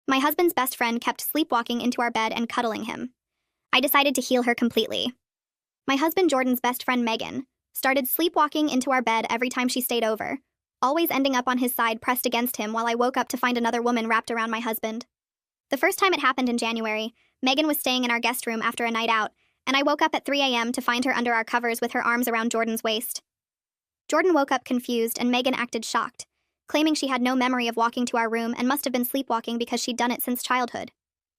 My husband's best friend kept sleepwalking into our bed and cuddling him. I decided to heal her completely. My husband Jordan's best friend Megan started sleepwalking into our bed every time she stayed over, always ending up on his side pressed against him while I woke up to find another woman wrapped around my husband. The first time it happened in January, Megan was staying in our guest room after a night out, and I woke up at 3 a.m. to find her under our covers with her arms around Jordan's waist. Jordan woke up confused and Megan acted shocked, claiming she had no memory of walking to our room and must have been sleepwalking because she'd done it since childhood.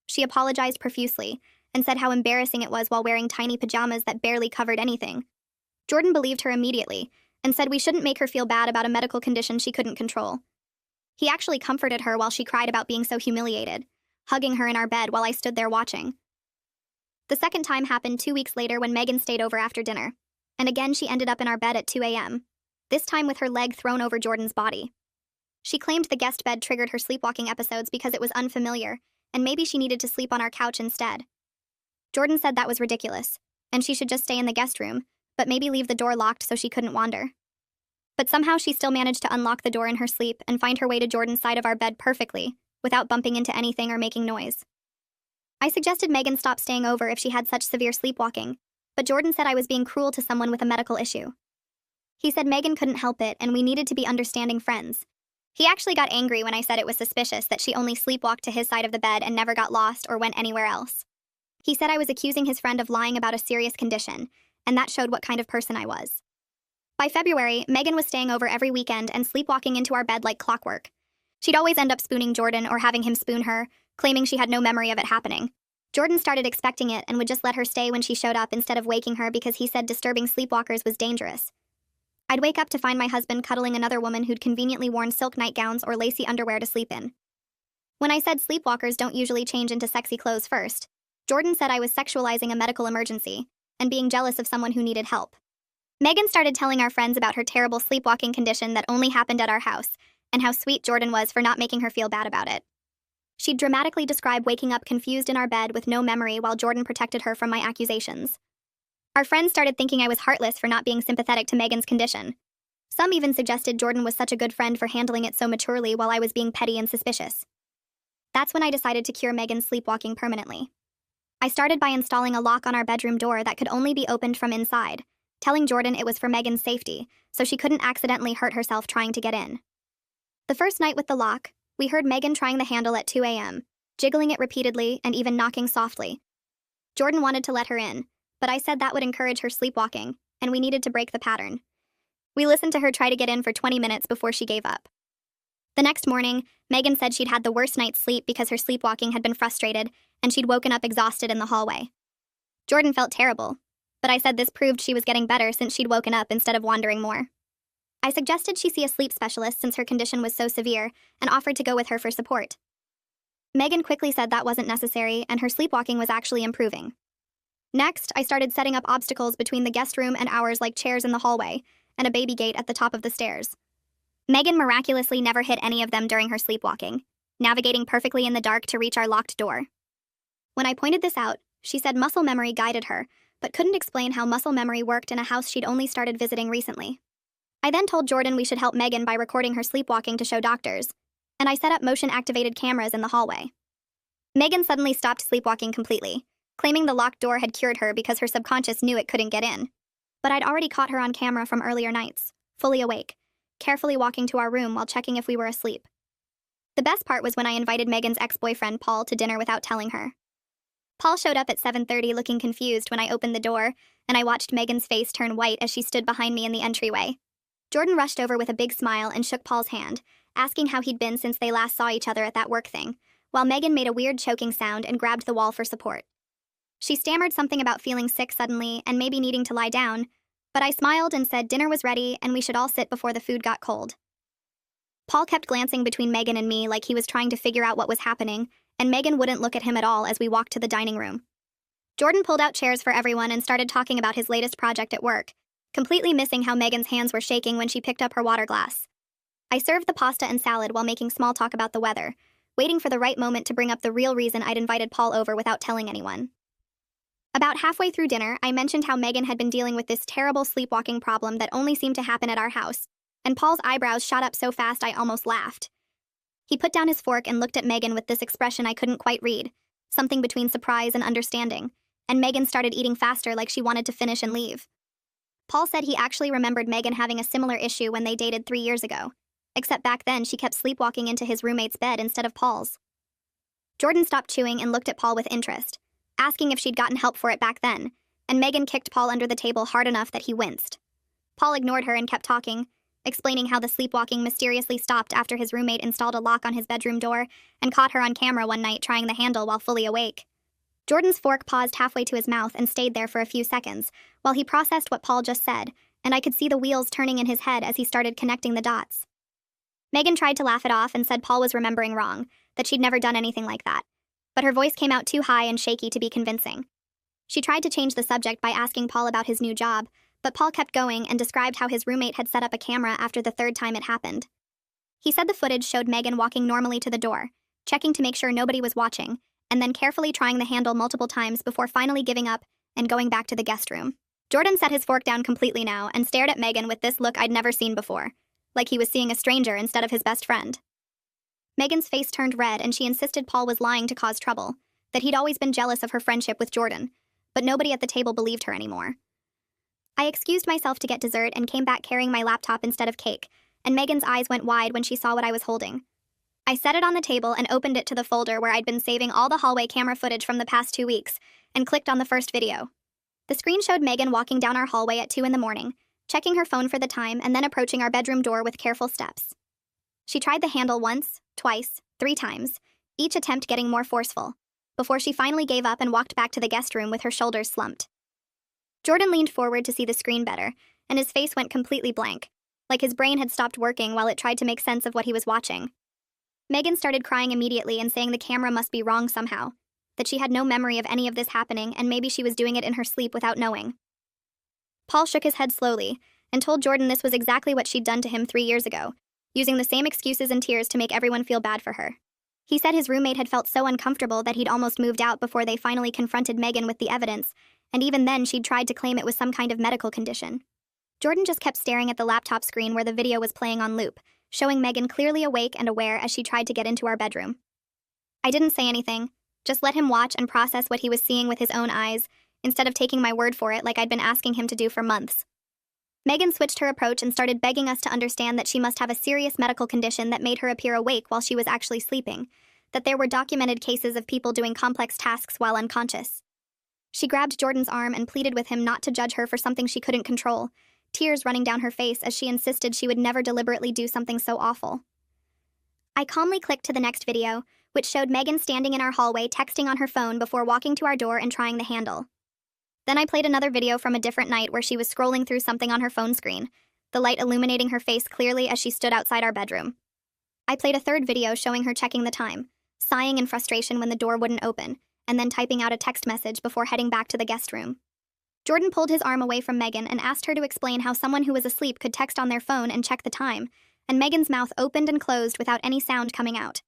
She apologized profusely and said how embarrassing it was while wearing tiny pajamas that barely covered anything. Jordan believed her immediately and said we shouldn't make her feel bad about a medical condition she couldn't control. He actually comforted her while she cried about being so humiliated, hugging her in our bed while I stood there watching. The second time happened 2 weeks later when Megan stayed over after dinner, and again she ended up in our bed at 2 a.m., this time with her leg thrown over Jordan's body. She claimed the guest bed triggered her sleepwalking episodes because it was unfamiliar, and maybe she needed to sleep on our couch instead. Jordan said that was ridiculous, and she should just stay in the guest room, but maybe leave the door locked so she couldn't wander. But somehow she still managed to unlock the door in her sleep and find her way to Jordan's side of our bed perfectly, without bumping into anything or making noise. I suggested Megan stop staying over if she had such severe sleepwalking, but Jordan said I was being cruel to someone with a medical issue. He said Megan couldn't help it and we needed to be understanding friends. He actually got angry when I said it was suspicious that she only sleepwalked to his side of the bed and never got lost or went anywhere else. He said I was accusing his friend of lying about a serious condition, and that showed what kind of person I was. By February, Megan was staying over every weekend and sleepwalking into our bed like clockwork. She'd always end up spooning Jordan or having him spoon her, claiming she had no memory of it happening. Jordan started expecting it and would just let her stay when she showed up instead of waking her because he said disturbing sleepwalkers was dangerous. I'd wake up to find my husband cuddling another woman who'd conveniently worn silk nightgowns or lacy underwear to sleep in. When I said sleepwalkers don't usually change into sexy clothes first, Jordan said I was sexualizing a medical emergency and being jealous of someone who needed help. Megan started telling our friends about her terrible sleepwalking condition that only happened at our house and how sweet Jordan was for not making her feel bad about it. She'd dramatically describe waking up confused in our bed with no memory while Jordan protected her from my accusations. Our friends started thinking I was heartless for not being sympathetic to Megan's condition. Some even suggested Jordan was such a good friend for handling it so maturely while I was being petty and suspicious. That's when I decided to cure Megan's sleepwalking permanently. I started by installing a lock on our bedroom door that could only be opened from inside, telling Jordan it was for Megan's safety, so she couldn't accidentally hurt herself trying to get in. The first night with the lock, we heard Megan trying the handle at 2 a.m., jiggling it repeatedly and even knocking softly. Jordan wanted to let her in, but I said that would encourage her sleepwalking, and we needed to break the pattern. We listened to her try to get in for 20 minutes before she gave up. The next morning, Megan said she'd had the worst night's sleep because her sleepwalking had been frustrated, and she'd woken up exhausted in the hallway. Jordan felt terrible, but I said this proved she was getting better since she'd woken up instead of wandering more. I suggested she see a sleep specialist since her condition was so severe, and offered to go with her for support. Megan quickly said that wasn't necessary, and her sleepwalking was actually improving. Next, I started setting up obstacles between the guest room and ours like chairs in the hallway, and a baby gate at the top of the stairs. Megan miraculously never hit any of them during her sleepwalking, navigating perfectly in the dark to reach our locked door. When I pointed this out, she said muscle memory guided her, but couldn't explain how muscle memory worked in a house she'd only started visiting recently. I then told Jordan we should help Megan by recording her sleepwalking to show doctors, and I set up motion-activated cameras in the hallway. Megan suddenly stopped sleepwalking completely, claiming the locked door had cured her because her subconscious knew it couldn't get in. But I'd already caught her on camera from earlier nights, fully awake, carefully walking to our room while checking if we were asleep. The best part was when I invited Megan's ex-boyfriend Paul to dinner without telling her. Paul showed up at 7:30 looking confused when I opened the door, and I watched Megan's face turn white as she stood behind me in the entryway. Jordan rushed over with a big smile and shook Paul's hand, asking how he'd been since they last saw each other at that work thing, while Megan made a weird choking sound and grabbed the wall for support. She stammered something about feeling sick suddenly and maybe needing to lie down, but I smiled and said dinner was ready and we should all sit before the food got cold. Paul kept glancing between Megan and me like he was trying to figure out what was happening, and Megan wouldn't look at him at all as we walked to the dining room. Jordan pulled out chairs for everyone and started talking about his latest project at work, completely missing how Megan's hands were shaking when she picked up her water glass. I served the pasta and salad while making small talk about the weather, waiting for the right moment to bring up the real reason I'd invited Paul over without telling anyone. About halfway through dinner, I mentioned how Megan had been dealing with this terrible sleepwalking problem that only seemed to happen at our house, and Paul's eyebrows shot up so fast I almost laughed. He put down his fork and looked at Megan with this expression I couldn't quite read, something between surprise and understanding, and Megan started eating faster like she wanted to finish and leave. Paul said he actually remembered Megan having a similar issue when they dated 3 years ago, except back then she kept sleepwalking into his roommate's bed instead of Paul's. Jordan stopped chewing and looked at Paul with interest, asking if she'd gotten help for it back then, and Megan kicked Paul under the table hard enough that he winced. Paul ignored her and kept talking, explaining how the sleepwalking mysteriously stopped after his roommate installed a lock on his bedroom door and caught her on camera one night trying the handle while fully awake. Jordan's fork paused halfway to his mouth and stayed there for a few seconds while he processed what Paul just said, and I could see the wheels turning in his head as he started connecting the dots. Megan tried to laugh it off and said Paul was remembering wrong, that she'd never done anything like that, but her voice came out too high and shaky to be convincing. She tried to change the subject by asking Paul about his new job, but Paul kept going and described how his roommate had set up a camera after the third time it happened. He said the footage showed Megan walking normally to the door, checking to make sure nobody was watching, and then carefully trying the handle multiple times before finally giving up and going back to the guest room. Jordan set his fork down completely now and stared at Megan with this look I'd never seen before, like he was seeing a stranger instead of his best friend. Megan's face turned red and she insisted Paul was lying to cause trouble, that he'd always been jealous of her friendship with Jordan, but nobody at the table believed her anymore. I excused myself to get dessert and came back carrying my laptop instead of cake, and Megan's eyes went wide when she saw what I was holding. I set it on the table and opened it to the folder where I'd been saving all the hallway camera footage from the past 2 weeks, and clicked on the first video. The screen showed Megan walking down our hallway at 2 a.m, checking her phone for the time and then approaching our bedroom door with careful steps. She tried the handle once, twice, 3 times, each attempt getting more forceful, before she finally gave up and walked back to the guest room with her shoulders slumped. Jordan leaned forward to see the screen better, and his face went completely blank, like his brain had stopped working while it tried to make sense of what he was watching. Megan started crying immediately and saying the camera must be wrong somehow, that she had no memory of any of this happening and maybe she was doing it in her sleep without knowing. Paul shook his head slowly and told Jordan this was exactly what she'd done to him 3 years ago, using the same excuses and tears to make everyone feel bad for her. He said his roommate had felt so uncomfortable that he'd almost moved out before they finally confronted Megan with the evidence, and even then she'd tried to claim it was some kind of medical condition. Jordan just kept staring at the laptop screen where the video was playing on loop, showing Megan clearly awake and aware as she tried to get into our bedroom. I didn't say anything, just let him watch and process what he was seeing with his own eyes, instead of taking my word for it like I'd been asking him to do for months. Megan switched her approach and started begging us to understand that she must have a serious medical condition that made her appear awake while she was actually sleeping, that there were documented cases of people doing complex tasks while unconscious. She grabbed Jordan's arm and pleaded with him not to judge her for something she couldn't control, tears running down her face as she insisted she would never deliberately do something so awful. I calmly clicked to the next video, which showed Megan standing in our hallway texting on her phone before walking to our door and trying the handle. Then I played another video from a different night where she was scrolling through something on her phone screen, the light illuminating her face clearly as she stood outside our bedroom. I played a third video showing her checking the time, sighing in frustration when the door wouldn't open, and then typing out a text message before heading back to the guest room. Jordan pulled his arm away from Megan and asked her to explain how someone who was asleep could text on their phone and check the time, and Megan's mouth opened and closed without any sound coming out.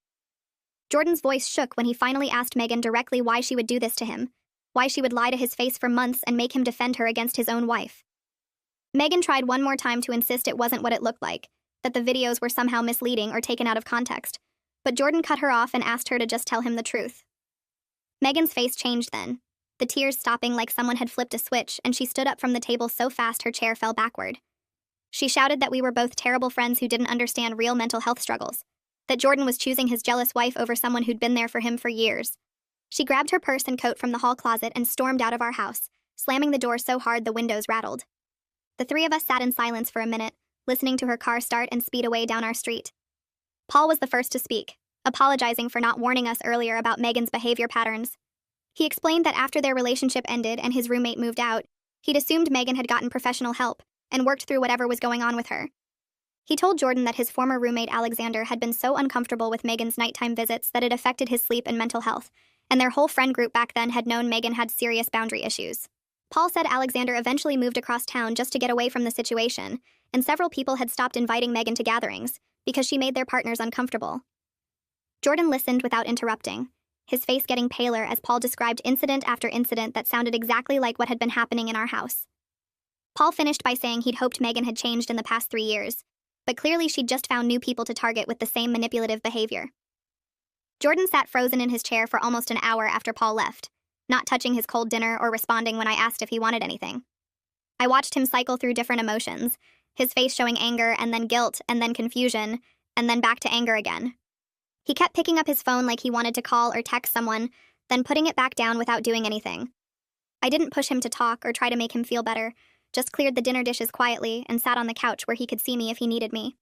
Jordan's voice shook when he finally asked Megan directly why she would do this to him, why she would lie to his face for months and make him defend her against his own wife. Megan tried one more time to insist it wasn't what it looked like, that the videos were somehow misleading or taken out of context, but Jordan cut her off and asked her to just tell him the truth. Megan's face changed then, the tears stopping like someone had flipped a switch, and she stood up from the table so fast her chair fell backward. She shouted that we were both terrible friends who didn't understand real mental health struggles, that Jordan was choosing his jealous wife over someone who'd been there for him for years. She grabbed her purse and coat from the hall closet and stormed out of our house, slamming the door so hard the windows rattled. The 3 of us sat in silence for a minute, listening to her car start and speed away down our street. Paul was the first to speak, apologizing for not warning us earlier about Megan's behavior patterns. He explained that after their relationship ended and his roommate moved out, he'd assumed Megan had gotten professional help and worked through whatever was going on with her. He told Jordan that his former roommate Alexander had been so uncomfortable with Megan's nighttime visits that it affected his sleep and mental health, and their whole friend group back then had known Megan had serious boundary issues. Paul said Alexander eventually moved across town just to get away from the situation, and several people had stopped inviting Megan to gatherings because she made their partners uncomfortable. Jordan listened without interrupting, his face getting paler as Paul described incident after incident that sounded exactly like what had been happening in our house. Paul finished by saying he'd hoped Megan had changed in the past 3 years, but clearly she'd just found new people to target with the same manipulative behavior. Jordan sat frozen in his chair for almost an hour after Paul left, not touching his cold dinner or responding when I asked if he wanted anything. I watched him cycle through different emotions, his face showing anger and then guilt and then confusion, and then back to anger again. He kept picking up his phone like he wanted to call or text someone, then putting it back down without doing anything. I didn't push him to talk or try to make him feel better, just cleared the dinner dishes quietly and sat on the couch where he could see me if he needed me.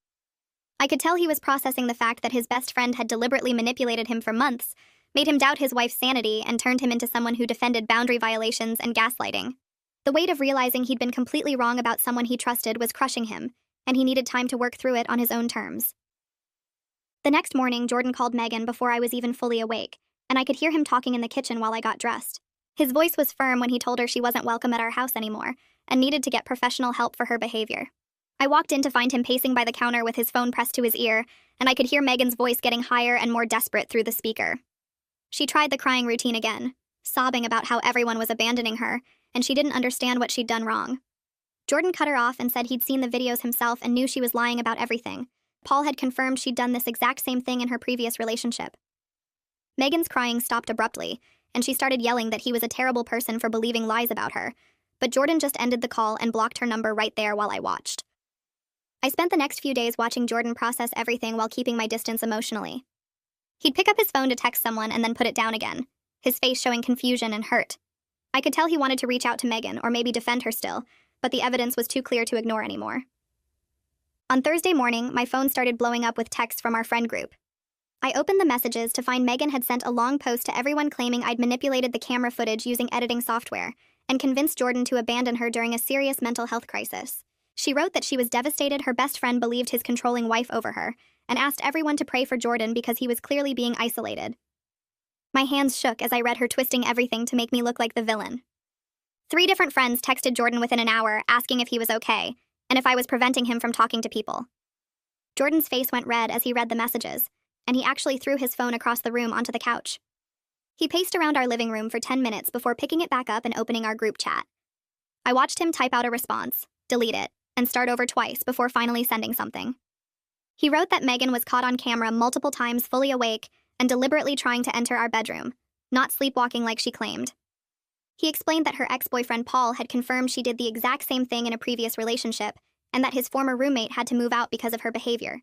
I could tell he was processing the fact that his best friend had deliberately manipulated him for months, made him doubt his wife's sanity, and turned him into someone who defended boundary violations and gaslighting. The weight of realizing he'd been completely wrong about someone he trusted was crushing him, and he needed time to work through it on his own terms. The next morning, Jordan called Megan before I was even fully awake, and I could hear him talking in the kitchen while I got dressed. His voice was firm when he told her she wasn't welcome at our house anymore, and needed to get professional help for her behavior. I walked in to find him pacing by the counter with his phone pressed to his ear, and I could hear Megan's voice getting higher and more desperate through the speaker. She tried the crying routine again, sobbing about how everyone was abandoning her, and she didn't understand what she'd done wrong. Jordan cut her off and said he'd seen the videos himself and knew she was lying about everything. Paul had confirmed she'd done this exact same thing in her previous relationship. Megan's crying stopped abruptly, and she started yelling that he was a terrible person for believing lies about her, but Jordan just ended the call and blocked her number right there while I watched. I spent the next few days watching Jordan process everything while keeping my distance emotionally. He'd pick up his phone to text someone and then put it down again, his face showing confusion and hurt. I could tell he wanted to reach out to Megan or maybe defend her still, but the evidence was too clear to ignore anymore. On Thursday morning, my phone started blowing up with texts from our friend group. I opened the messages to find Megan had sent a long post to everyone claiming I'd manipulated the camera footage using editing software and convinced Jordan to abandon her during a serious mental health crisis. She wrote that she was devastated her best friend believed his controlling wife over her, and asked everyone to pray for Jordan because he was clearly being isolated. My hands shook as I read her twisting everything to make me look like the villain. 3 different friends texted Jordan within an hour asking if he was okay, and if I was preventing him from talking to people. Jordan's face went red as he read the messages, and he actually threw his phone across the room onto the couch. He paced around our living room for 10 minutes before picking it back up and opening our group chat. I watched him type out a response, delete it, and start over twice before finally sending something. He wrote that Megan was caught on camera multiple times fully awake and deliberately trying to enter our bedroom, not sleepwalking like she claimed. He explained that her ex-boyfriend Paul had confirmed she did the exact same thing in a previous relationship, and that his former roommate had to move out because of her behavior.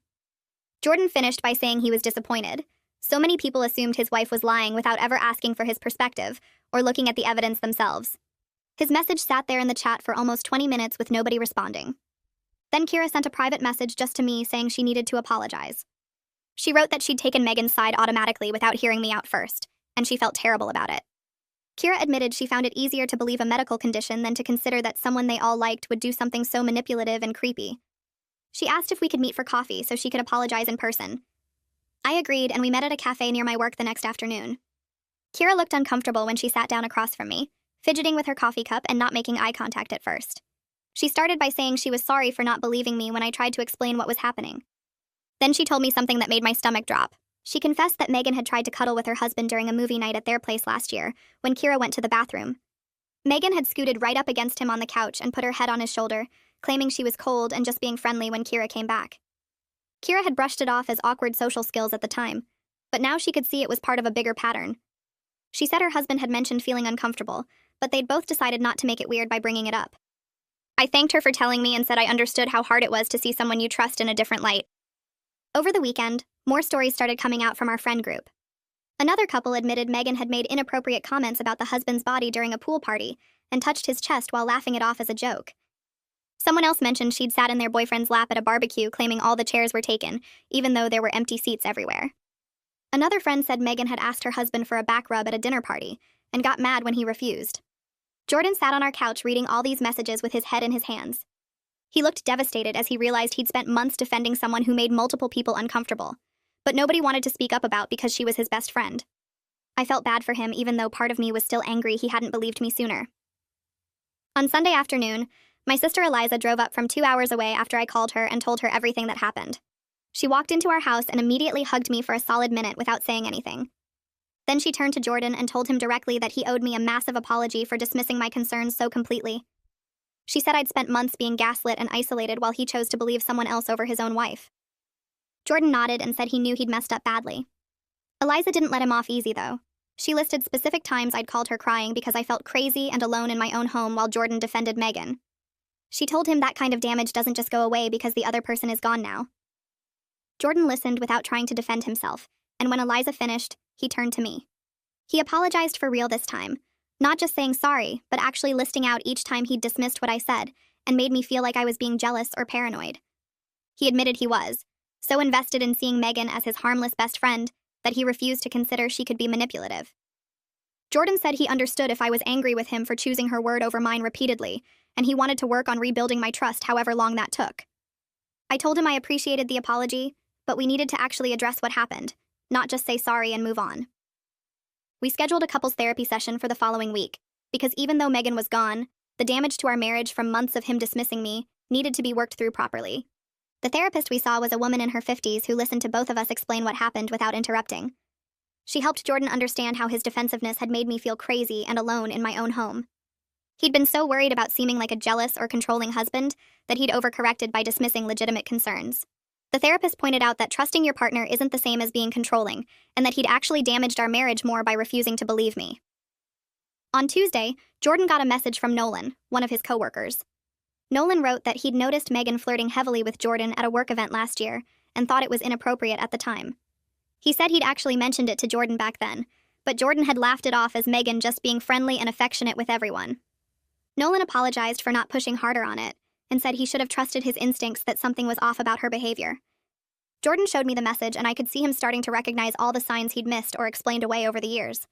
Jordan finished by saying he was disappointed. So many people assumed his wife was lying without ever asking for his perspective or looking at the evidence themselves. His message sat there in the chat for almost 20 minutes with nobody responding. Then Kira sent a private message just to me saying she needed to apologize. She wrote that she'd taken Megan's side automatically without hearing me out first, and she felt terrible about it. Kira admitted she found it easier to believe a medical condition than to consider that someone they all liked would do something so manipulative and creepy. She asked if we could meet for coffee so she could apologize in person. I agreed, and we met at a cafe near my work the next afternoon. Kira looked uncomfortable when she sat down across from me, fidgeting with her coffee cup and not making eye contact at first. She started by saying she was sorry for not believing me when I tried to explain what was happening. Then she told me something that made my stomach drop. She confessed that Megan had tried to cuddle with her husband during a movie night at their place last year, when Kira went to the bathroom. Megan had scooted right up against him on the couch and put her head on his shoulder, claiming she was cold and just being friendly when Kira came back. Kira had brushed it off as awkward social skills at the time, but now she could see it was part of a bigger pattern. She said her husband had mentioned feeling uncomfortable, but they'd both decided not to make it weird by bringing it up. I thanked her for telling me and said I understood how hard it was to see someone you trust in a different light. Over the weekend, more stories started coming out from our friend group. Another couple admitted Megan had made inappropriate comments about the husband's body during a pool party and touched his chest while laughing it off as a joke. Someone else mentioned she'd sat in their boyfriend's lap at a barbecue claiming all the chairs were taken, even though there were empty seats everywhere. Another friend said Megan had asked her husband for a back rub at a dinner party and got mad when he refused. Jordan sat on our couch reading all these messages with his head in his hands. He looked devastated as he realized he'd spent months defending someone who made multiple people uncomfortable, but nobody wanted to speak up about because she was his best friend. I felt bad for him even though part of me was still angry he hadn't believed me sooner. On Sunday afternoon, my sister Eliza drove up from 2 hours away after I called her and told her everything that happened. She walked into our house and immediately hugged me for a solid minute without saying anything. Then she turned to Jordan and told him directly that he owed me a massive apology for dismissing my concerns so completely. She said I'd spent months being gaslit and isolated while he chose to believe someone else over his own wife. Jordan nodded and said he knew he'd messed up badly. Eliza didn't let him off easy, though. She listed specific times I'd called her crying because I felt crazy and alone in my own home while Jordan defended Megan. She told him that kind of damage doesn't just go away because the other person is gone now. Jordan listened without trying to defend himself, and when Eliza finished, he turned to me. He apologized for real this time, not just saying sorry, but actually listing out each time he'd dismissed what I said and made me feel like I was being jealous or paranoid. He admitted he was, so invested in seeing Megan as his harmless best friend that he refused to consider she could be manipulative. Jordan said he understood if I was angry with him for choosing her word over mine repeatedly, and he wanted to work on rebuilding my trust however long that took. I told him I appreciated the apology, but we needed to actually address what happened, not just say sorry and move on. We scheduled a couples therapy session for the following week, because even though Megan was gone, the damage to our marriage from months of him dismissing me needed to be worked through properly. The therapist we saw was a woman in her 50s who listened to both of us explain what happened without interrupting. She helped Jordan understand how his defensiveness had made me feel crazy and alone in my own home. He'd been so worried about seeming like a jealous or controlling husband that he'd overcorrected by dismissing legitimate concerns. The therapist pointed out that trusting your partner isn't the same as being controlling, and that he'd actually damaged our marriage more by refusing to believe me. On Tuesday, Jordan got a message from Nolan, one of his coworkers. Nolan wrote that he'd noticed Megan flirting heavily with Jordan at a work event last year and thought it was inappropriate at the time. He said he'd actually mentioned it to Jordan back then, but Jordan had laughed it off as Megan just being friendly and affectionate with everyone. Nolan apologized for not pushing harder on it and said he should have trusted his instincts that something was off about her behavior. Jordan showed me the message, and I could see him starting to recognize all the signs he'd missed or explained away over the years.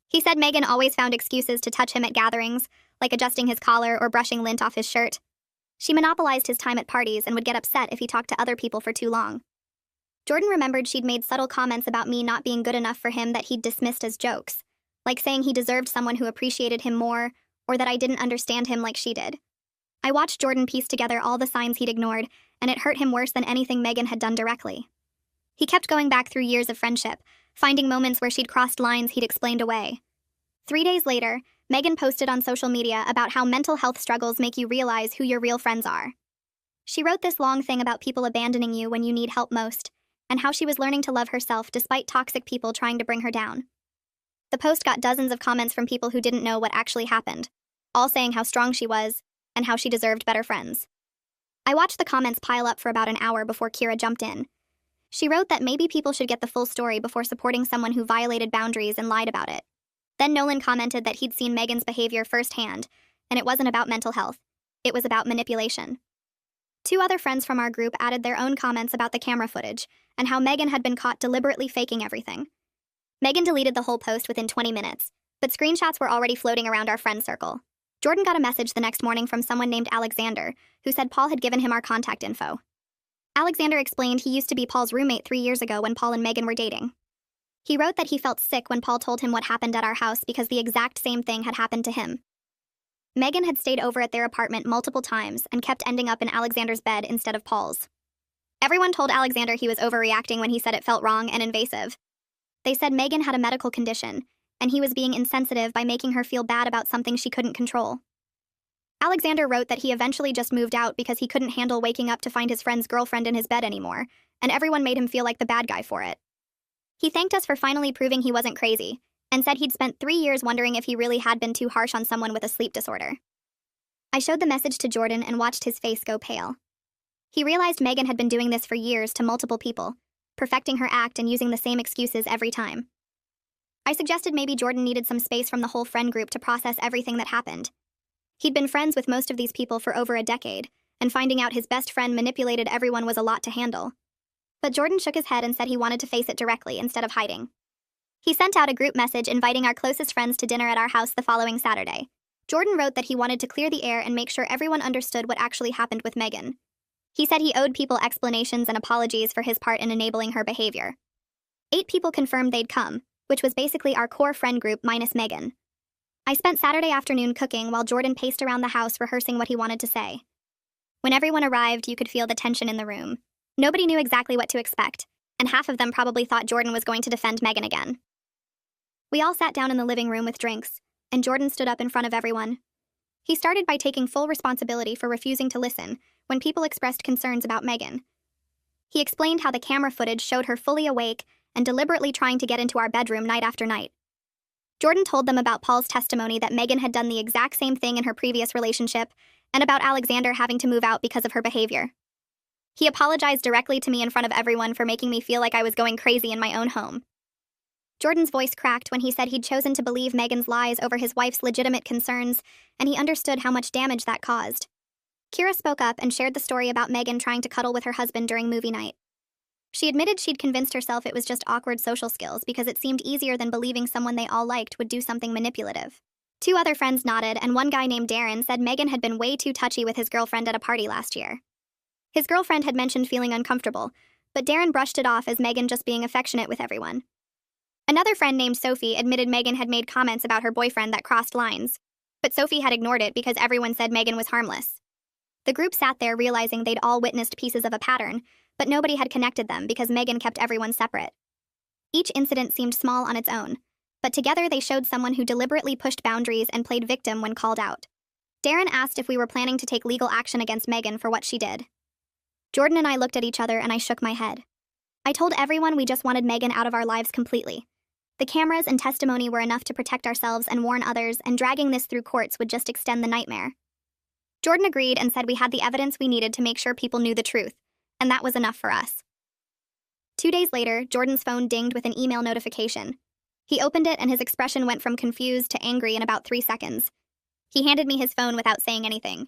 He said Megan always found excuses to touch him at gatherings, like adjusting his collar or brushing lint off his shirt. She monopolized his time at parties and would get upset if he talked to other people for too long. Jordan remembered she'd made subtle comments about me not being good enough for him that he'd dismissed as jokes, like saying he deserved someone who appreciated him more, or that I didn't understand him like she did. I watched Jordan piece together all the signs he'd ignored, and it hurt him worse than anything Megan had done directly. He kept going back through years of friendship, finding moments where she'd crossed lines he'd explained away. 3 days later, Megan posted on social media about how mental health struggles make you realize who your real friends are. She wrote this long thing about people abandoning you when you need help most, and how she was learning to love herself despite toxic people trying to bring her down. The post got dozens of comments from people who didn't know what actually happened, all saying how strong she was and how she deserved better friends. I watched the comments pile up for about an hour before Kira jumped in. She wrote that maybe people should get the full story before supporting someone who violated boundaries and lied about it. Then Nolan commented that he'd seen Megan's behavior firsthand, and it wasn't about mental health. It was about manipulation. 2 other friends from our group added their own comments about the camera footage and how Megan had been caught deliberately faking everything. Megan deleted the whole post within 20 minutes, but screenshots were already floating around our friend circle. Jordan got a message the next morning from someone named Alexander, who said Paul had given him our contact info. Alexander explained he used to be Paul's roommate 3 years ago when Paul and Megan were dating. He wrote that he felt sick when Paul told him what happened at our house because the exact same thing had happened to him. Megan had stayed over at their apartment multiple times and kept ending up in Alexander's bed instead of Paul's. Everyone told Alexander he was overreacting when he said it felt wrong and invasive. They said Megan had a medical condition, and he was being insensitive by making her feel bad about something she couldn't control. Alexander wrote that he eventually just moved out because he couldn't handle waking up to find his friend's girlfriend in his bed anymore, and everyone made him feel like the bad guy for it. He thanked us for finally proving he wasn't crazy, and said he'd spent 3 years wondering if he really had been too harsh on someone with a sleep disorder. I showed the message to Jordan and watched his face go pale. He realized Megan had been doing this for years to multiple people, perfecting her act and using the same excuses every time. I suggested maybe Jordan needed some space from the whole friend group to process everything that happened. He'd been friends with most of these people for over a decade, and finding out his best friend manipulated everyone was a lot to handle. But Jordan shook his head and said he wanted to face it directly instead of hiding. He sent out a group message inviting our closest friends to dinner at our house the following Saturday. Jordan wrote that he wanted to clear the air and make sure everyone understood what actually happened with Megan. He said he owed people explanations and apologies for his part in enabling her behavior. 8 people confirmed they'd come, which was basically our core friend group minus Megan. I spent Saturday afternoon cooking while Jordan paced around the house rehearsing what he wanted to say. When everyone arrived, you could feel the tension in the room. Nobody knew exactly what to expect, and half of them probably thought Jordan was going to defend Megan again. We all sat down in the living room with drinks, and Jordan stood up in front of everyone. He started by taking full responsibility for refusing to listen when people expressed concerns about Megan. He explained how the camera footage showed her fully awake and deliberately trying to get into our bedroom night after night. Jordan told them about Paul's testimony that Megan had done the exact same thing in her previous relationship and about Alexander having to move out because of her behavior. He apologized directly to me in front of everyone for making me feel like I was going crazy in my own home. Jordan's voice cracked when he said he'd chosen to believe Megan's lies over his wife's legitimate concerns, and he understood how much damage that caused. Kira spoke up and shared the story about Megan trying to cuddle with her husband during movie night. She admitted she'd convinced herself it was just awkward social skills because it seemed easier than believing someone they all liked would do something manipulative. 2 other friends nodded, and one guy named Darren said Megan had been way too touchy with his girlfriend at a party last year. His girlfriend had mentioned feeling uncomfortable, but Darren brushed it off as Megan just being affectionate with everyone. Another friend named Sophie admitted Megan had made comments about her boyfriend that crossed lines, but Sophie had ignored it because everyone said Megan was harmless. The group sat there realizing they'd all witnessed pieces of a pattern, but nobody had connected them because Megan kept everyone separate. Each incident seemed small on its own, but together they showed someone who deliberately pushed boundaries and played victim when called out. Darren asked if we were planning to take legal action against Megan for what she did. Jordan and I looked at each other and I shook my head. I told everyone we just wanted Megan out of our lives completely. The cameras and testimony were enough to protect ourselves and warn others, and dragging this through courts would just extend the nightmare. Jordan agreed and said we had the evidence we needed to make sure people knew the truth, and that was enough for us. 2 days later, Jordan's phone dinged with an email notification. He opened it and his expression went from confused to angry in about 3 seconds. He handed me his phone without saying anything.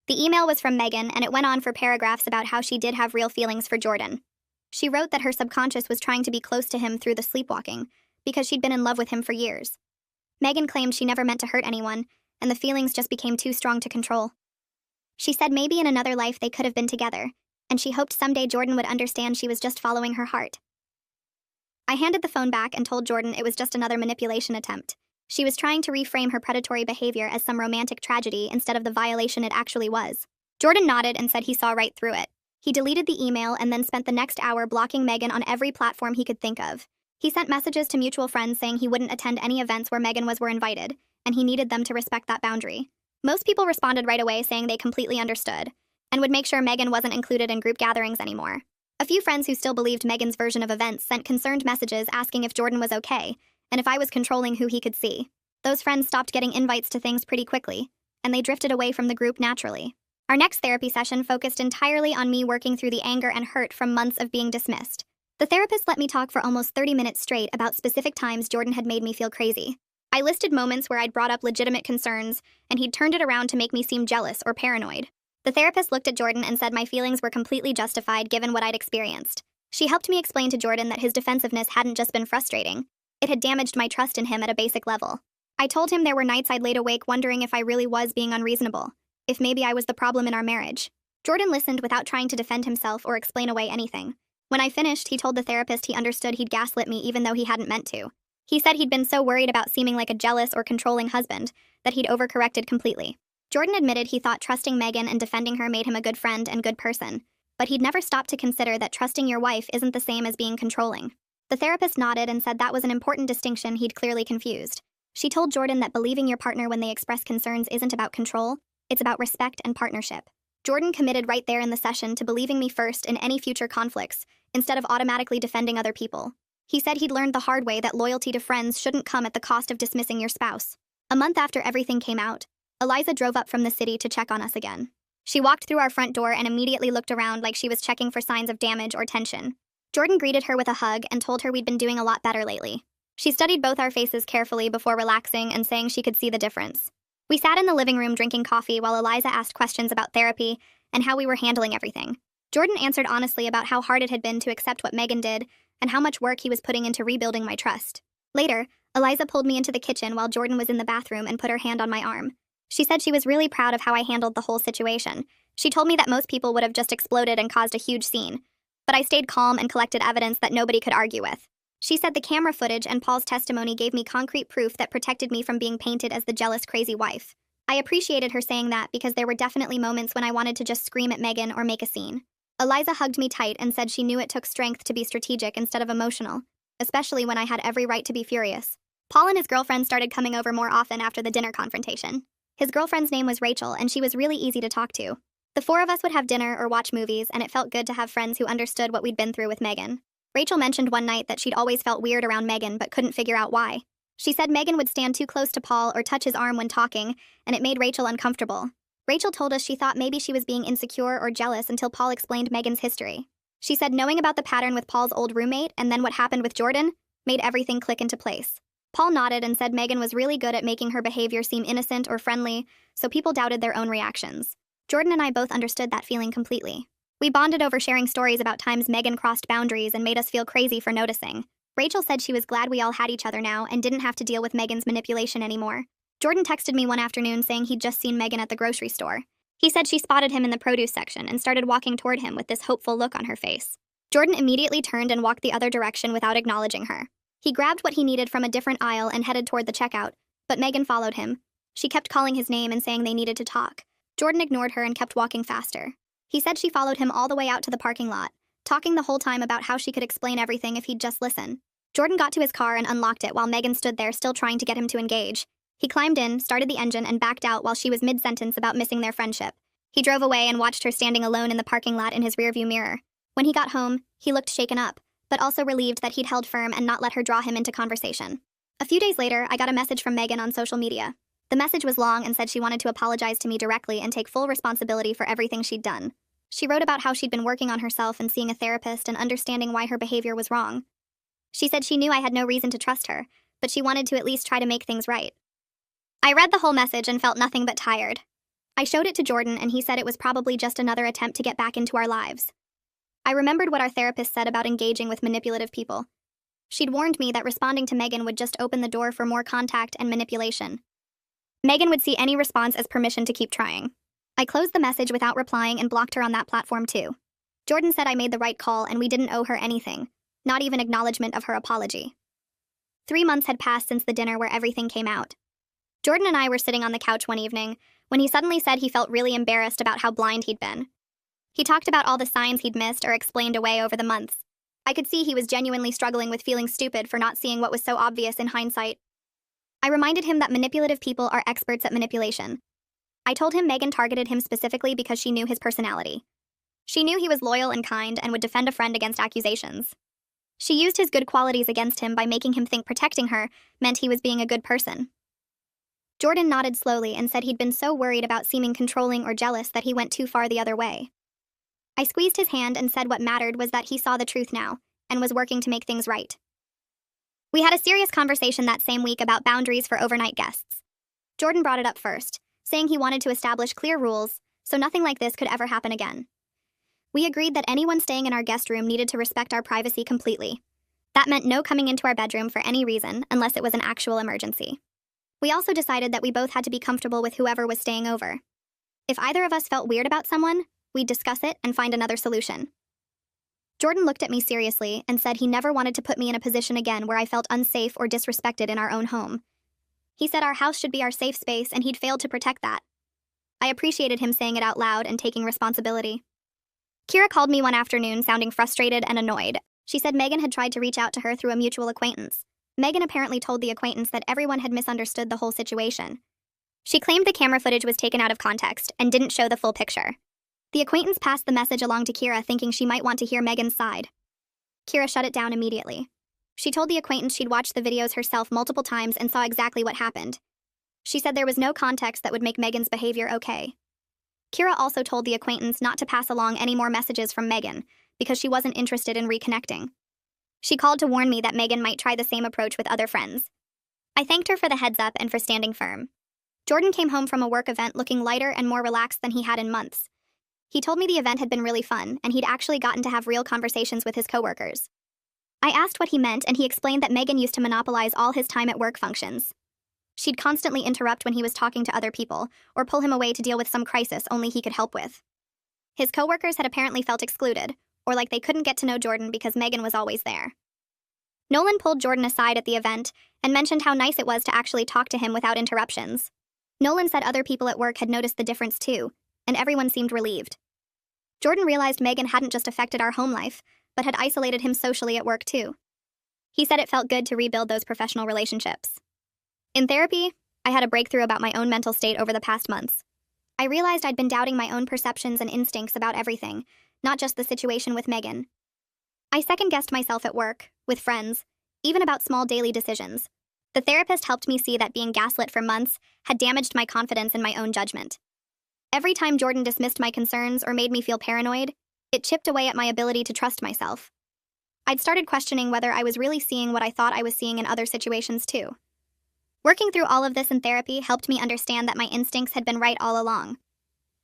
The email was from Megan, and it went on for paragraphs about how she did have real feelings for Jordan. She wrote that her subconscious was trying to be close to him through the sleepwalking, because she'd been in love with him for years. Megan claimed she never meant to hurt anyone, and the feelings just became too strong to control. She said maybe in another life they could have been together, and she hoped someday Jordan would understand she was just following her heart. I handed the phone back and told Jordan it was just another manipulation attempt. She was trying to reframe her predatory behavior as some romantic tragedy instead of the violation it actually was. Jordan nodded and said he saw right through it. He deleted the email and then spent the next hour blocking Megan on every platform he could think of. He sent messages to mutual friends saying he wouldn't attend any events where Megan were invited, and he needed them to respect that boundary. Most people responded right away saying they completely understood, and would make sure Megan wasn't included in group gatherings anymore. A few friends who still believed Megan's version of events sent concerned messages asking if Jordan was okay, and if I was controlling who he could see. Those friends stopped getting invites to things pretty quickly, and they drifted away from the group naturally. Our next therapy session focused entirely on me working through the anger and hurt from months of being dismissed. The therapist let me talk for almost 30 minutes straight about specific times Jordan had made me feel crazy. I listed moments where I'd brought up legitimate concerns, and he'd turned it around to make me seem jealous or paranoid. The therapist looked at Jordan and said my feelings were completely justified given what I'd experienced. She helped me explain to Jordan that his defensiveness hadn't just been frustrating. It had damaged my trust in him at a basic level. I told him there were nights I'd laid awake wondering if I really was being unreasonable, if maybe I was the problem in our marriage. Jordan listened without trying to defend himself or explain away anything. When I finished, he told the therapist he understood he'd gaslit me even though he hadn't meant to. He said he'd been so worried about seeming like a jealous or controlling husband that he'd overcorrected completely. Jordan admitted he thought trusting Megan and defending her made him a good friend and good person, but he'd never stopped to consider that trusting your wife isn't the same as being controlling. The therapist nodded and said that was an important distinction he'd clearly confused. She told Jordan that believing your partner when they express concerns isn't about control, it's about respect and partnership. Jordan committed right there in the session to believing me first in any future conflicts, instead of automatically defending other people. He said he'd learned the hard way that loyalty to friends shouldn't come at the cost of dismissing your spouse. A month after everything came out, Eliza drove up from the city to check on us again. She walked through our front door and immediately looked around like she was checking for signs of damage or tension. Jordan greeted her with a hug and told her we'd been doing a lot better lately. She studied both our faces carefully before relaxing and saying she could see the difference. We sat in the living room drinking coffee while Eliza asked questions about therapy and how we were handling everything. Jordan answered honestly about how hard it had been to accept what Megan did and how much work he was putting into rebuilding my trust. Later, Eliza pulled me into the kitchen while Jordan was in the bathroom and put her hand on my arm. She said she was really proud of how I handled the whole situation. She told me that most people would have just exploded and caused a huge scene, but I stayed calm and collected evidence that nobody could argue with. She said the camera footage and Paul's testimony gave me concrete proof that protected me from being painted as the jealous, crazy wife. I appreciated her saying that because there were definitely moments when I wanted to just scream at Megan or make a scene. Eliza hugged me tight and said she knew it took strength to be strategic instead of emotional, especially when I had every right to be furious. Paul and his girlfriend started coming over more often after the dinner confrontation. His girlfriend's name was Rachel, and she was really easy to talk to. The four of us would have dinner or watch movies, and it felt good to have friends who understood what we'd been through with Megan. Rachel mentioned one night that she'd always felt weird around Megan but couldn't figure out why. She said Megan would stand too close to Paul or touch his arm when talking, and it made Rachel uncomfortable. Rachel told us she thought maybe she was being insecure or jealous until Paul explained Megan's history. She said knowing about the pattern with Paul's old roommate and then what happened with Jordan made everything click into place. Paul nodded and said Megan was really good at making her behavior seem innocent or friendly, so people doubted their own reactions. Jordan and I both understood that feeling completely. We bonded over sharing stories about times Megan crossed boundaries and made us feel crazy for noticing. Rachel said she was glad we all had each other now and didn't have to deal with Megan's manipulation anymore. Jordan texted me one afternoon saying he'd just seen Megan at the grocery store. He said she spotted him in the produce section and started walking toward him with this hopeful look on her face. Jordan immediately turned and walked the other direction without acknowledging her. He grabbed what he needed from a different aisle and headed toward the checkout, but Megan followed him. She kept calling his name and saying they needed to talk. Jordan ignored her and kept walking faster. He said she followed him all the way out to the parking lot, talking the whole time about how she could explain everything if he'd just listen. Jordan got to his car and unlocked it while Megan stood there still trying to get him to engage. He climbed in, started the engine, and backed out while she was mid-sentence about missing their friendship. He drove away and watched her standing alone in the parking lot in his rearview mirror. When he got home, he looked shaken up, but also relieved that he'd held firm and not let her draw him into conversation. A few days later, I got a message from Megan on social media. The message was long and said she wanted to apologize to me directly and take full responsibility for everything she'd done. She wrote about how she'd been working on herself and seeing a therapist and understanding why her behavior was wrong. She said she knew I had no reason to trust her, but she wanted to at least try to make things right. I read the whole message and felt nothing but tired. I showed it to Jordan and he said it was probably just another attempt to get back into our lives. I remembered what our therapist said about engaging with manipulative people. She'd warned me that responding to Megan would just open the door for more contact and manipulation. Megan would see any response as permission to keep trying. I closed the message without replying and blocked her on that platform too. Jordan said I made the right call and we didn't owe her anything, not even acknowledgement of her apology. 3 months had passed since the dinner where everything came out. Jordan and I were sitting on the couch one evening when he suddenly said he felt really embarrassed about how blind he'd been. He talked about all the signs he'd missed or explained away over the months. I could see he was genuinely struggling with feeling stupid for not seeing what was so obvious in hindsight. I reminded him that manipulative people are experts at manipulation. I told him Megan targeted him specifically because she knew his personality. She knew he was loyal and kind and would defend a friend against accusations. She used his good qualities against him by making him think protecting her meant he was being a good person. Jordan nodded slowly and said he'd been so worried about seeming controlling or jealous that he went too far the other way. I squeezed his hand and said what mattered was that he saw the truth now and was working to make things right. We had a serious conversation that same week about boundaries for overnight guests. Jordan brought it up first, saying he wanted to establish clear rules so nothing like this could ever happen again. We agreed that anyone staying in our guest room needed to respect our privacy completely. That meant no coming into our bedroom for any reason unless it was an actual emergency. We also decided that we both had to be comfortable with whoever was staying over. If either of us felt weird about someone, we'd discuss it and find another solution. Jordan looked at me seriously and said he never wanted to put me in a position again where I felt unsafe or disrespected in our own home. He said our house should be our safe space and he'd failed to protect that. I appreciated him saying it out loud and taking responsibility. Kira called me one afternoon sounding frustrated and annoyed. She said Megan had tried to reach out to her through a mutual acquaintance. Megan apparently told the acquaintance that everyone had misunderstood the whole situation. She claimed the camera footage was taken out of context and didn't show the full picture. The acquaintance passed the message along to Kira thinking she might want to hear Megan's side. Kira shut it down immediately. She told the acquaintance she'd watched the videos herself multiple times and saw exactly what happened. She said there was no context that would make Megan's behavior okay. Kira also told the acquaintance not to pass along any more messages from Megan because she wasn't interested in reconnecting. She called to warn me that Megan might try the same approach with other friends. I thanked her for the heads up and for standing firm. Jordan came home from a work event looking lighter and more relaxed than he had in months. He told me the event had been really fun and he'd actually gotten to have real conversations with his coworkers. I asked what he meant and he explained that Megan used to monopolize all his time at work functions. She'd constantly interrupt when he was talking to other people or pull him away to deal with some crisis only he could help with. His coworkers had apparently felt excluded, or like they couldn't get to know Jordan because Megan was always there. Nolan pulled Jordan aside at the event and mentioned how nice it was to actually talk to him without interruptions. Nolan said other people at work had noticed the difference too, and everyone seemed relieved. Jordan realized Megan hadn't just affected our home life, but had isolated him socially at work too. He said it felt good to rebuild those professional relationships. In therapy, I had a breakthrough about my own mental state over the past months. I realized I'd been doubting my own perceptions and instincts about everything, not just the situation with Megan. I second-guessed myself at work, with friends, even about small daily decisions. The therapist helped me see that being gaslit for months had damaged my confidence in my own judgment. Every time Jordan dismissed my concerns or made me feel paranoid, it chipped away at my ability to trust myself. I'd started questioning whether I was really seeing what I thought I was seeing in other situations too. Working through all of this in therapy helped me understand that my instincts had been right all along.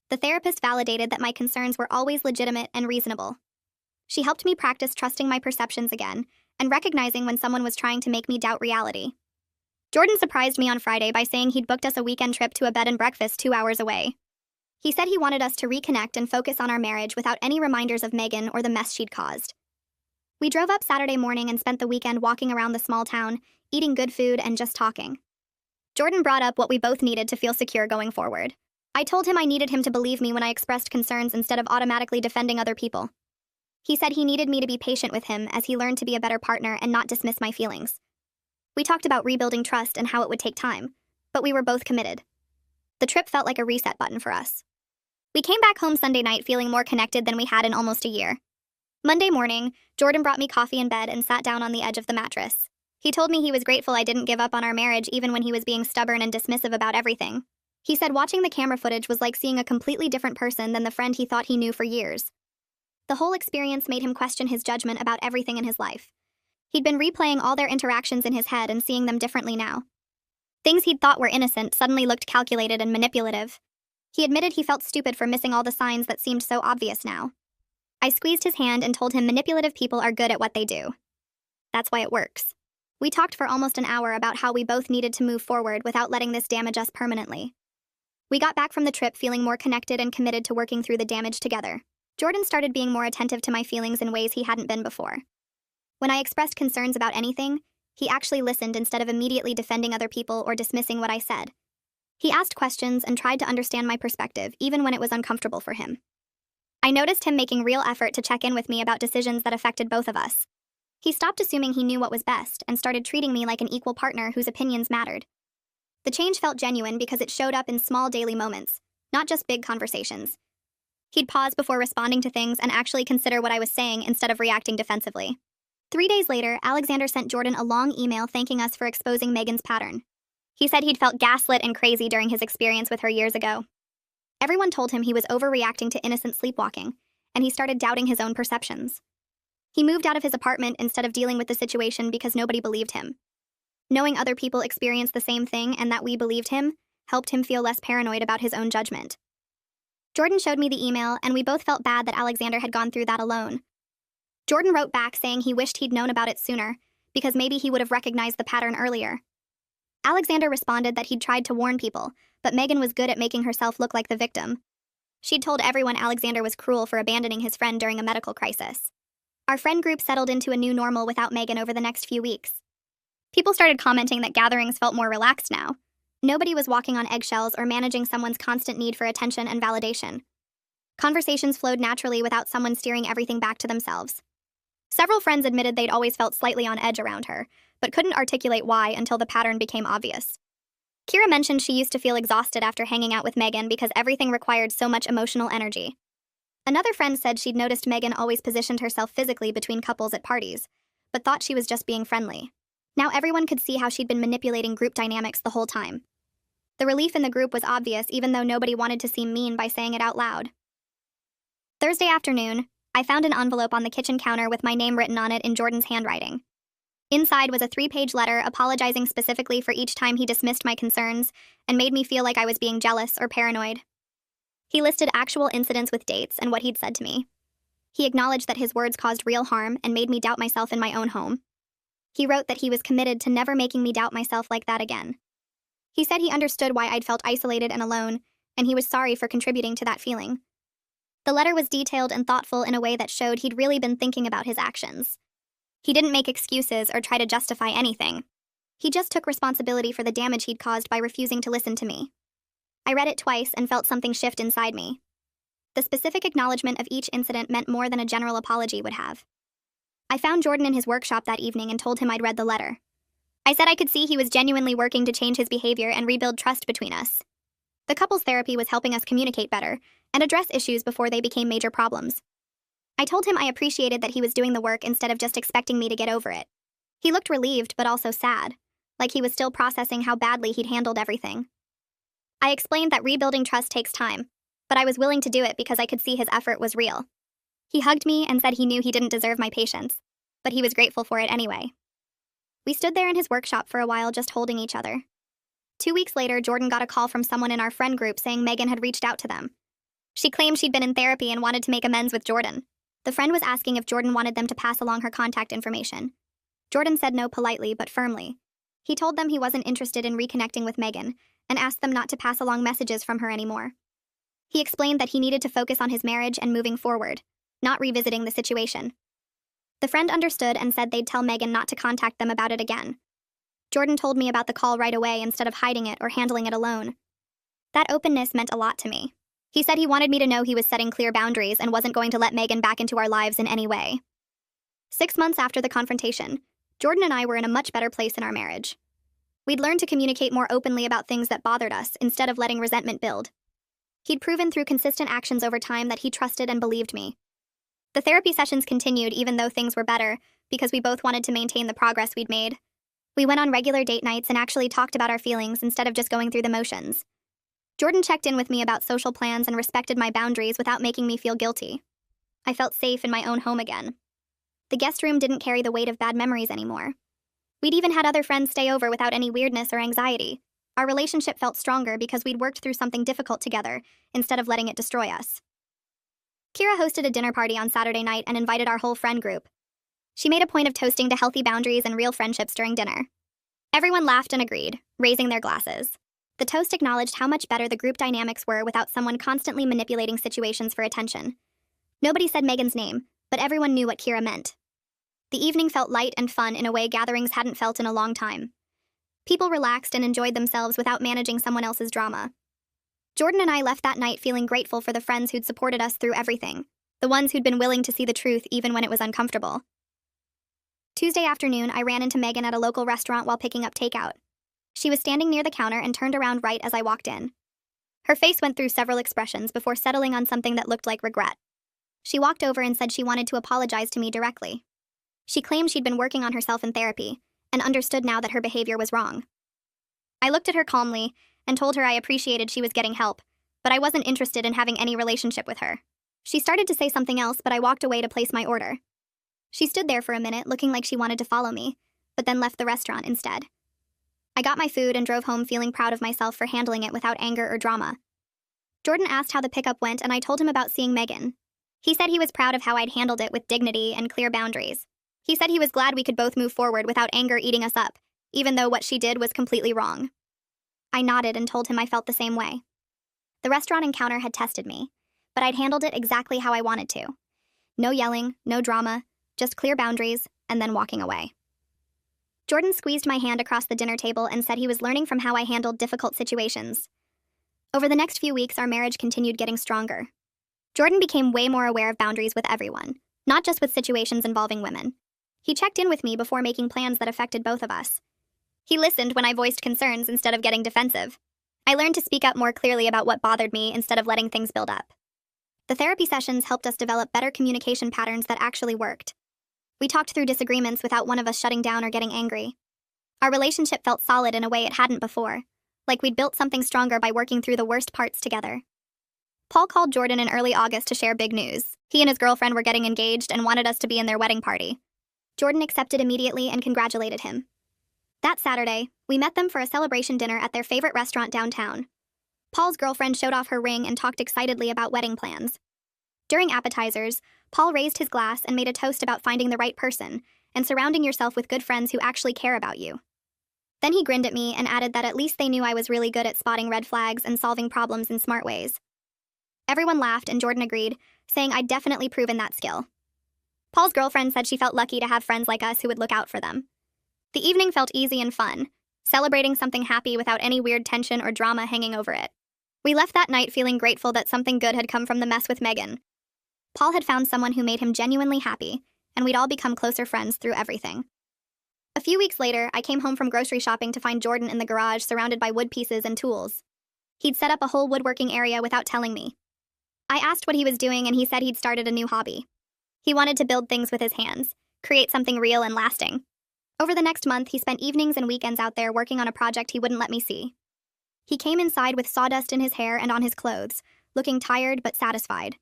The therapist validated that my concerns were always legitimate and reasonable. She helped me practice trusting my perceptions again and recognizing when someone was trying to make me doubt reality. Jordan surprised me on Friday by saying he'd booked us a weekend trip to a bed and breakfast 2 hours away. He said he wanted us to reconnect and focus on our marriage without any reminders of Megan or the mess she'd caused. We drove up Saturday morning and spent the weekend walking around the small town, eating good food and just talking. Jordan brought up what we both needed to feel secure going forward. I told him I needed him to believe me when I expressed concerns instead of automatically defending other people. He said he needed me to be patient with him as he learned to be a better partner and not dismiss my feelings. We talked about rebuilding trust and how it would take time, but we were both committed. The trip felt like a reset button for us. We came back home Sunday night feeling more connected than we had in almost a year. Monday morning, Jordan brought me coffee in bed and sat down on the edge of the mattress. He told me he was grateful I didn't give up on our marriage even when he was being stubborn and dismissive about everything. He said watching the camera footage was like seeing a completely different person than the friend he thought he knew for years. The whole experience made him question his judgment about everything in his life. He'd been replaying all their interactions in his head and seeing them differently now. Things he'd thought were innocent suddenly looked calculated and manipulative. He admitted he felt stupid for missing all the signs that seemed so obvious now. I squeezed his hand and told him manipulative people are good at what they do. That's why it works. We talked for almost an hour about how we both needed to move forward without letting this damage us permanently. We got back from the trip feeling more connected and committed to working through the damage together. Jordan started being more attentive to my feelings in ways he hadn't been before. When I expressed concerns about anything, he actually listened instead of immediately defending other people or dismissing what I said. He asked questions and tried to understand my perspective, even when it was uncomfortable for him. I noticed him making real effort to check in with me about decisions that affected both of us. He stopped assuming he knew what was best and started treating me like an equal partner whose opinions mattered. The change felt genuine because it showed up in small daily moments, not just big conversations. He'd pause before responding to things and actually consider what I was saying instead of reacting defensively. 3 days later, Alexander sent Jordan a long email thanking us for exposing Megan's pattern. He said he'd felt gaslit and crazy during his experience with her years ago. Everyone told him he was overreacting to innocent sleepwalking, and he started doubting his own perceptions. He moved out of his apartment instead of dealing with the situation because nobody believed him. Knowing other people experienced the same thing and that we believed him helped him feel less paranoid about his own judgment. Jordan showed me the email, and we both felt bad that Alexander had gone through that alone. Jordan wrote back saying he wished he'd known about it sooner, because maybe he would have recognized the pattern earlier. Alexander responded that he'd tried to warn people, but Megan was good at making herself look like the victim. She'd told everyone Alexander was cruel for abandoning his friend during a medical crisis. Our friend group settled into a new normal without Megan over the next few weeks. People started commenting that gatherings felt more relaxed now. Nobody was walking on eggshells or managing someone's constant need for attention and validation. Conversations flowed naturally without someone steering everything back to themselves. Several friends admitted they'd always felt slightly on edge around her, but couldn't articulate why until the pattern became obvious. Kira mentioned she used to feel exhausted after hanging out with Megan because everything required so much emotional energy. Another friend said she'd noticed Megan always positioned herself physically between couples at parties, but thought she was just being friendly. Now everyone could see how she'd been manipulating group dynamics the whole time. The relief in the group was obvious even though nobody wanted to seem mean by saying it out loud. Thursday afternoon, I found an envelope on the kitchen counter with my name written on it in Jordan's handwriting. Inside was a 3-page letter apologizing specifically for each time he dismissed my concerns and made me feel like I was being jealous or paranoid. He listed actual incidents with dates and what he'd said to me. He acknowledged that his words caused real harm and made me doubt myself in my own home. He wrote that he was committed to never making me doubt myself like that again. He said he understood why I'd felt isolated and alone, and he was sorry for contributing to that feeling. The letter was detailed and thoughtful in a way that showed he'd really been thinking about his actions. He didn't make excuses or try to justify anything. He just took responsibility for the damage he'd caused by refusing to listen to me. I read it twice and felt something shift inside me. The specific acknowledgement of each incident meant more than a general apology would have. I found Jordan in his workshop that evening and told him I'd read the letter. I said I could see he was genuinely working to change his behavior and rebuild trust between us. The couples therapy was helping us communicate better and address issues before they became major problems. I told him I appreciated that he was doing the work instead of just expecting me to get over it. He looked relieved but also sad, like he was still processing how badly he'd handled everything. I explained that rebuilding trust takes time, but I was willing to do it because I could see his effort was real. He hugged me and said he knew he didn't deserve my patience, but he was grateful for it anyway. We stood there in his workshop for a while just holding each other. 2 weeks later, Jordan got a call from someone in our friend group saying Megan had reached out to them. She claimed she'd been in therapy and wanted to make amends with Jordan. The friend was asking if Jordan wanted them to pass along her contact information. Jordan said no politely but firmly. He told them he wasn't interested in reconnecting with Megan and asked them not to pass along messages from her anymore. He explained that he needed to focus on his marriage and moving forward, not revisiting the situation. The friend understood and said they'd tell Megan not to contact them about it again. Jordan told me about the call right away instead of hiding it or handling it alone. That openness meant a lot to me. He said he wanted me to know he was setting clear boundaries and wasn't going to let Megan back into our lives in any way. 6 months after the confrontation, Jordan and I were in a much better place in our marriage. We'd learned to communicate more openly about things that bothered us instead of letting resentment build. He'd proven through consistent actions over time that he trusted and believed me. The therapy sessions continued even though things were better because we both wanted to maintain the progress we'd made. We went on regular date nights and actually talked about our feelings instead of just going through the motions. Jordan checked in with me about social plans and respected my boundaries without making me feel guilty. I felt safe in my own home again. The guest room didn't carry the weight of bad memories anymore. We'd even had other friends stay over without any weirdness or anxiety. Our relationship felt stronger because we'd worked through something difficult together instead of letting it destroy us. Kira hosted a dinner party on Saturday night and invited our whole friend group. She made a point of toasting to healthy boundaries and real friendships during dinner. Everyone laughed and agreed, raising their glasses. The toast acknowledged how much better the group dynamics were without someone constantly manipulating situations for attention. Nobody said Megan's name, but everyone knew what Kira meant. The evening felt light and fun in a way gatherings hadn't felt in a long time. People relaxed and enjoyed themselves without managing someone else's drama. Jordan and I left that night feeling grateful for the friends who'd supported us through everything, the ones who'd been willing to see the truth even when it was uncomfortable. Tuesday afternoon, I ran into Megan at a local restaurant while picking up takeout. She was standing near the counter and turned around right as I walked in. Her face went through several expressions before settling on something that looked like regret. She walked over and said she wanted to apologize to me directly. She claimed she'd been working on herself in therapy and understood now that her behavior was wrong. I looked at her calmly and told her I appreciated she was getting help, but I wasn't interested in having any relationship with her. She started to say something else, but I walked away to place my order. She stood there for a minute, looking like she wanted to follow me, but then left the restaurant instead. I got my food and drove home feeling proud of myself for handling it without anger or drama. Jordan asked how the pickup went, and I told him about seeing Megan. He said he was proud of how I'd handled it with dignity and clear boundaries. He said he was glad we could both move forward without anger eating us up, even though what she did was completely wrong. I nodded and told him I felt the same way. The restaurant encounter had tested me, but I'd handled it exactly how I wanted to. No yelling, no drama, just clear boundaries, and then walking away. Jordan squeezed my hand across the dinner table and said he was learning from how I handled difficult situations. Over the next few weeks, our marriage continued getting stronger. Jordan became way more aware of boundaries with everyone, not just with situations involving women. He checked in with me before making plans that affected both of us. He listened when I voiced concerns instead of getting defensive. I learned to speak up more clearly about what bothered me instead of letting things build up. The therapy sessions helped us develop better communication patterns that actually worked. We talked through disagreements without one of us shutting down or getting angry. Our relationship felt solid in a way it hadn't before, like we'd built something stronger by working through the worst parts together. Paul called Jordan in early August to share big news. He and his girlfriend were getting engaged and wanted us to be in their wedding party. Jordan accepted immediately and congratulated him. That Saturday, we met them for a celebration dinner at their favorite restaurant downtown. Paul's girlfriend showed off her ring and talked excitedly about wedding plans. During appetizers, Paul raised his glass and made a toast about finding the right person and surrounding yourself with good friends who actually care about you. Then he grinned at me and added that at least they knew I was really good at spotting red flags and solving problems in smart ways. Everyone laughed and Jordan agreed, saying I'd definitely proven that skill. Paul's girlfriend said she felt lucky to have friends like us who would look out for them. The evening felt easy and fun, celebrating something happy without any weird tension or drama hanging over it. We left that night feeling grateful that something good had come from the mess with Megan. Paul had found someone who made him genuinely happy, and we'd all become closer friends through everything. A few weeks later, I came home from grocery shopping to find Jordan in the garage surrounded by wood pieces and tools. He'd set up a whole woodworking area without telling me. I asked what he was doing, and he said he'd started a new hobby. He wanted to build things with his hands, create something real and lasting. Over the next month, he spent evenings and weekends out there working on a project he wouldn't let me see. He came inside with sawdust in his hair and on his clothes, looking tired but satisfied.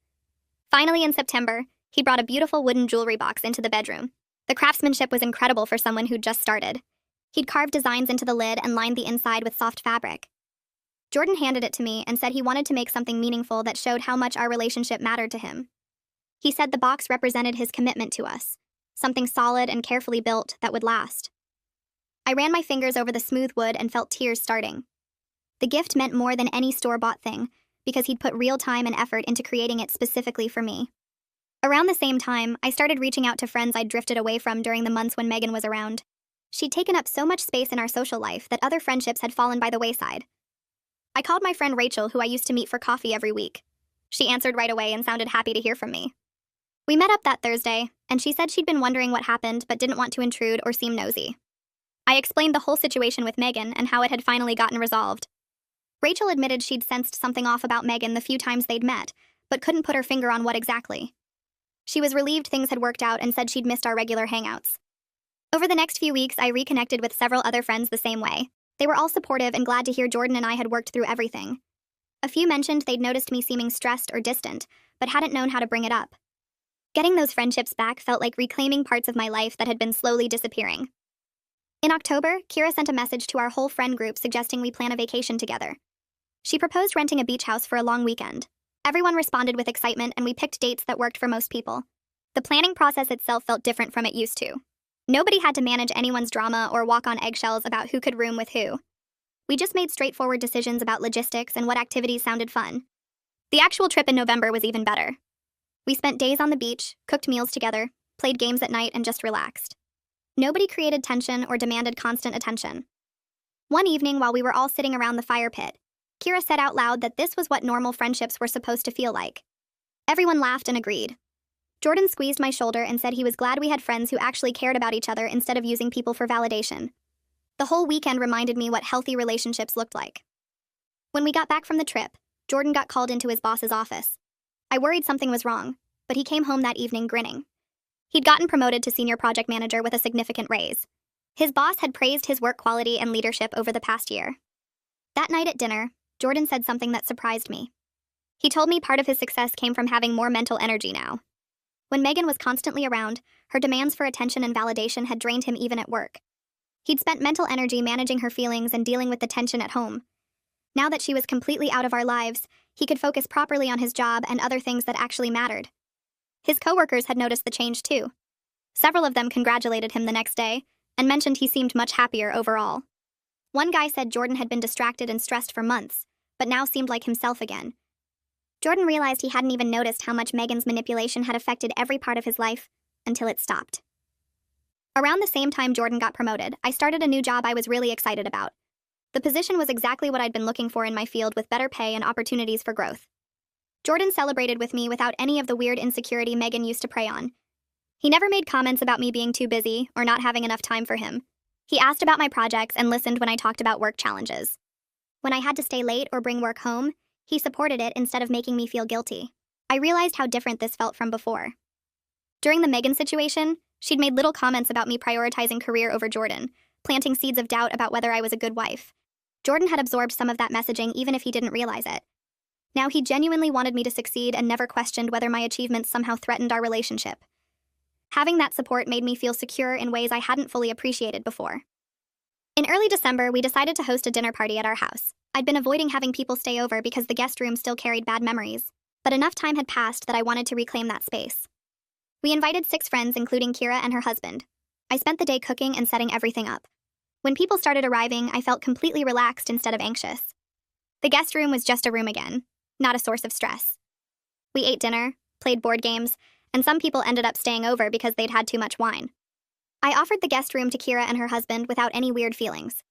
Finally, in September, he brought a beautiful wooden jewelry box into the bedroom. The craftsmanship was incredible for someone who'd just started. He'd carved designs into the lid and lined the inside with soft fabric. Jordan handed it to me and said he wanted to make something meaningful that showed how much our relationship mattered to him. He said the box represented his commitment to us, something solid and carefully built that would last. I ran my fingers over the smooth wood and felt tears starting. The gift meant more than any store-bought thing, because he'd put real time and effort into creating it specifically for me. Around the same time, I started reaching out to friends I'd drifted away from during the months when Megan was around. She'd taken up so much space in our social life that other friendships had fallen by the wayside. I called my friend Rachel, who I used to meet for coffee every week. She answered right away and sounded happy to hear from me. We met up that Thursday, and she said she'd been wondering what happened but didn't want to intrude or seem nosy. I explained the whole situation with Megan and how it had finally gotten resolved. Rachel admitted she'd sensed something off about Megan the few times they'd met, but couldn't put her finger on what exactly. She was relieved things had worked out and said she'd missed our regular hangouts. Over the next few weeks, I reconnected with several other friends the same way. They were all supportive and glad to hear Jordan and I had worked through everything. A few mentioned they'd noticed me seeming stressed or distant, but hadn't known how to bring it up. Getting those friendships back felt like reclaiming parts of my life that had been slowly disappearing. In October, Kira sent a message to our whole friend group suggesting we plan a vacation together. She proposed renting a beach house for a long weekend. Everyone responded with excitement, and we picked dates that worked for most people. The planning process itself felt different from it used to. Nobody had to manage anyone's drama or walk on eggshells about who could room with who. We just made straightforward decisions about logistics and what activities sounded fun. The actual trip in November was even better. We spent days on the beach, cooked meals together, played games at night, and just relaxed. Nobody created tension or demanded constant attention. One evening, while we were all sitting around the fire pit, Kira said out loud that this was what normal friendships were supposed to feel like. Everyone laughed and agreed. Jordan squeezed my shoulder and said he was glad we had friends who actually cared about each other instead of using people for validation. The whole weekend reminded me what healthy relationships looked like. When we got back from the trip, Jordan got called into his boss's office. I worried something was wrong, but he came home that evening grinning. He'd gotten promoted to senior project manager with a significant raise. His boss had praised his work quality and leadership over the past year. That night at dinner, Jordan said something that surprised me. He told me part of his success came from having more mental energy now. When Megan was constantly around, her demands for attention and validation had drained him even at work. He'd spent mental energy managing her feelings and dealing with the tension at home. Now that she was completely out of our lives, he could focus properly on his job and other things that actually mattered. His coworkers had noticed the change too. Several of them congratulated him the next day and mentioned he seemed much happier overall. One guy said Jordan had been distracted and stressed for months, but now seemed like himself again. Jordan realized he hadn't even noticed how much Megan's manipulation had affected every part of his life until it stopped. Around the same time Jordan got promoted, I started a new job I was really excited about. The position was exactly what I'd been looking for in my field, with better pay and opportunities for growth. Jordan celebrated with me without any of the weird insecurity Megan used to prey on. He never made comments about me being too busy or not having enough time for him. He asked about my projects and listened when I talked about work challenges. When I had to stay late or bring work home, he supported it instead of making me feel guilty. I realized how different this felt from before. During the Megan situation, she'd made little comments about me prioritizing career over Jordan, planting seeds of doubt about whether I was a good wife. Jordan had absorbed some of that messaging even if he didn't realize it. Now he genuinely wanted me to succeed and never questioned whether my achievements somehow threatened our relationship. Having that support made me feel secure in ways I hadn't fully appreciated before. In early December, we decided to host a dinner party at our house. I'd been avoiding having people stay over because the guest room still carried bad memories, but enough time had passed that I wanted to reclaim that space. We invited 6 friends, including Kira and her husband. I spent the day cooking and setting everything up. When people started arriving, I felt completely relaxed instead of anxious. The guest room was just a room again, not a source of stress. We ate dinner, played board games, and some people ended up staying over because they'd had too much wine. I offered the guest room to Kira and her husband without any weird feelings.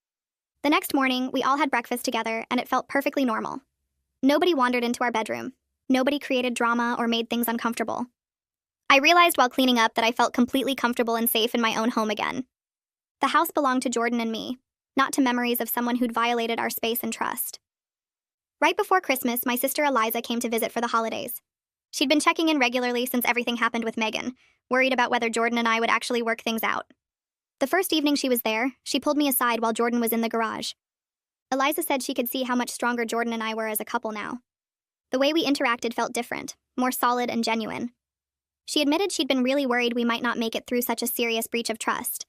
The next morning, we all had breakfast together, and it felt perfectly normal. Nobody wandered into our bedroom. Nobody created drama or made things uncomfortable. I realized while cleaning up that I felt completely comfortable and safe in my own home again. The house belonged to Jordan and me, not to memories of someone who'd violated our space and trust. Right before Christmas, my sister Eliza came to visit for the holidays. She'd been checking in regularly since everything happened with Megan, worried about whether Jordan and I would actually work things out. The first evening she was there, she pulled me aside while Jordan was in the garage. Eliza said she could see how much stronger Jordan and I were as a couple now. The way we interacted felt different, more solid and genuine. She admitted she'd been really worried we might not make it through such a serious breach of trust.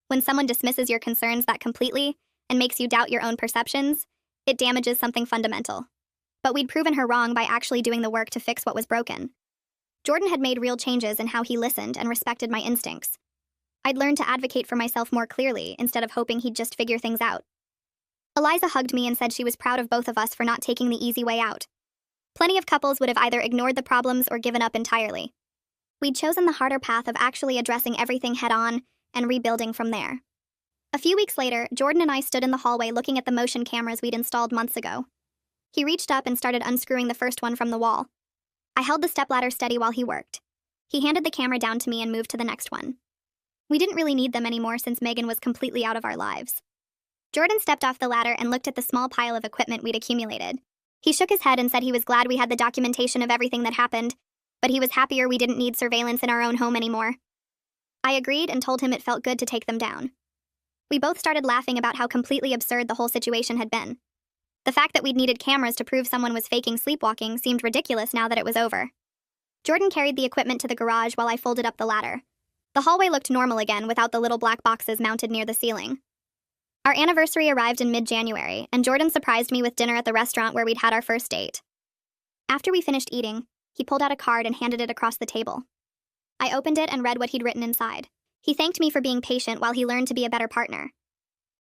When someone dismisses your concerns that completely and makes you doubt your own perceptions, it damages something fundamental. But we'd proven her wrong by actually doing the work to fix what was broken. Jordan had made real changes in how he listened and respected my instincts. I'd learned to advocate for myself more clearly instead of hoping he'd just figure things out. Eliza hugged me and said she was proud of both of us for not taking the easy way out. Plenty of couples would have either ignored the problems or given up entirely. We'd chosen the harder path of actually addressing everything head-on and rebuilding from there. A few weeks later, Jordan and I stood in the hallway looking at the motion cameras we'd installed months ago. He reached up and started unscrewing the first one from the wall. I held the stepladder steady while he worked. He handed the camera down to me and moved to the next one. We didn't really need them anymore since Megan was completely out of our lives. Jordan stepped off the ladder and looked at the small pile of equipment we'd accumulated. He shook his head and said he was glad we had the documentation of everything that happened, but he was happier we didn't need surveillance in our own home anymore. I agreed and told him it felt good to take them down. We both started laughing about how completely absurd the whole situation had been. The fact that we'd needed cameras to prove someone was faking sleepwalking seemed ridiculous now that it was over. Jordan carried the equipment to the garage while I folded up the ladder. The hallway looked normal again without the little black boxes mounted near the ceiling. Our anniversary arrived in mid-January, and Jordan surprised me with dinner at the restaurant where we'd had our first date. After we finished eating, he pulled out a card and handed it across the table. I opened it and read what he'd written inside. He thanked me for being patient while he learned to be a better partner.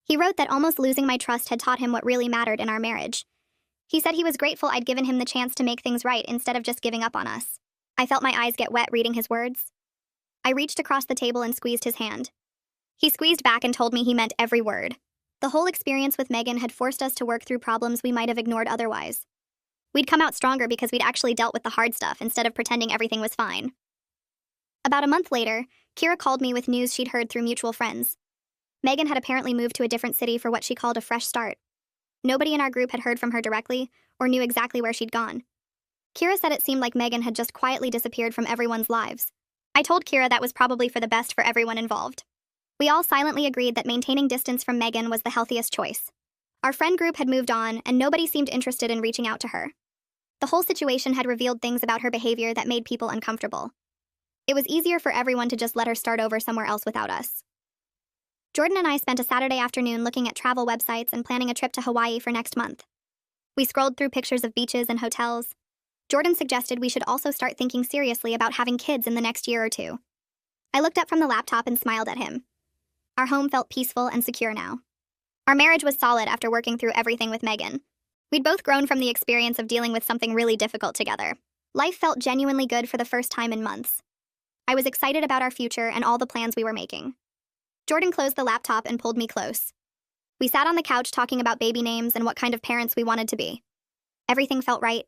He wrote that almost losing my trust had taught him what really mattered in our marriage. He said he was grateful I'd given him the chance to make things right instead of just giving up on us. I felt my eyes get wet reading his words. I reached across the table and squeezed his hand. He squeezed back and told me he meant every word. The whole experience with Megan had forced us to work through problems we might have ignored otherwise. We'd come out stronger because we'd actually dealt with the hard stuff instead of pretending everything was fine. About a month later, Kira called me with news she'd heard through mutual friends. Megan had apparently moved to a different city for what she called a fresh start. Nobody in our group had heard from her directly or knew exactly where she'd gone. Kira said it seemed like Megan had just quietly disappeared from everyone's lives. I told Kira that was probably for the best for everyone involved. We all silently agreed that maintaining distance from Megan was the healthiest choice. Our friend group had moved on, and nobody seemed interested in reaching out to her. The whole situation had revealed things about her behavior that made people uncomfortable. It was easier for everyone to just let her start over somewhere else without us. Jordan and I spent a Saturday afternoon looking at travel websites and planning a trip to Hawaii for next month. We scrolled through pictures of beaches and hotels. Jordan suggested we should also start thinking seriously about having kids in the next year or two. I looked up from the laptop and smiled at him. Our home felt peaceful and secure now. Our marriage was solid after working through everything with Megan. We'd both grown from the experience of dealing with something really difficult together. Life felt genuinely good for the first time in months. I was excited about our future and all the plans we were making. Jordan closed the laptop and pulled me close. We sat on the couch talking about baby names and what kind of parents we wanted to be. Everything felt right.